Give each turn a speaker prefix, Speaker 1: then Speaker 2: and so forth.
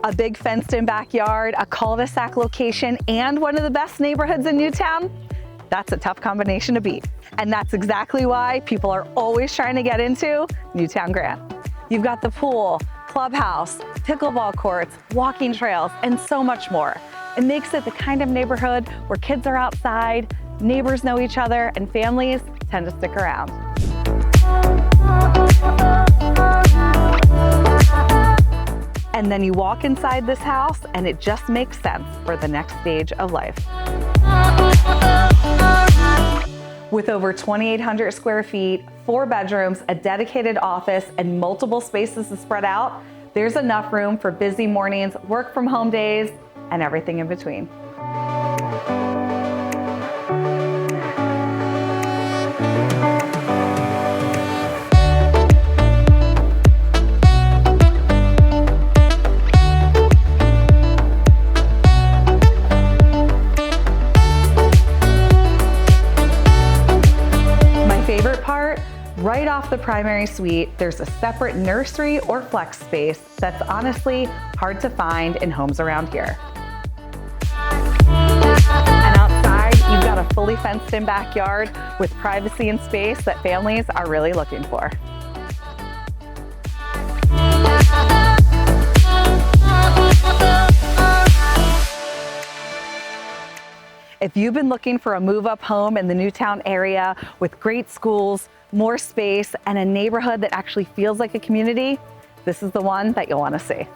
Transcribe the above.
Speaker 1: A big fenced-in backyard, a cul-de-sac location, and one of the best neighborhoods in Newtown? That's a tough combination to beat. And that's exactly why people are always trying to get into Newtown Grant. You've got the pool, clubhouse, pickleball courts, walking trails, and so much more. It makes it the kind of neighborhood where kids are outside, neighbors know each other, and families tend to stick around. And then you walk inside this house and it just makes sense for the next stage of life. With over 2,800 square feet, 4 bedrooms, a dedicated office, and multiple spaces to spread out, there's enough room for busy mornings, work from home days, and everything in between. Right off the primary suite, there's a separate nursery or flex space that's honestly hard to find in homes around here. And outside, you've got a fully fenced-in backyard with privacy and space that families are really looking for. If you've been looking for a move-up home in the Newtown area with great schools, more space, and a neighborhood that actually feels like a community, this is the one that you'll want to see.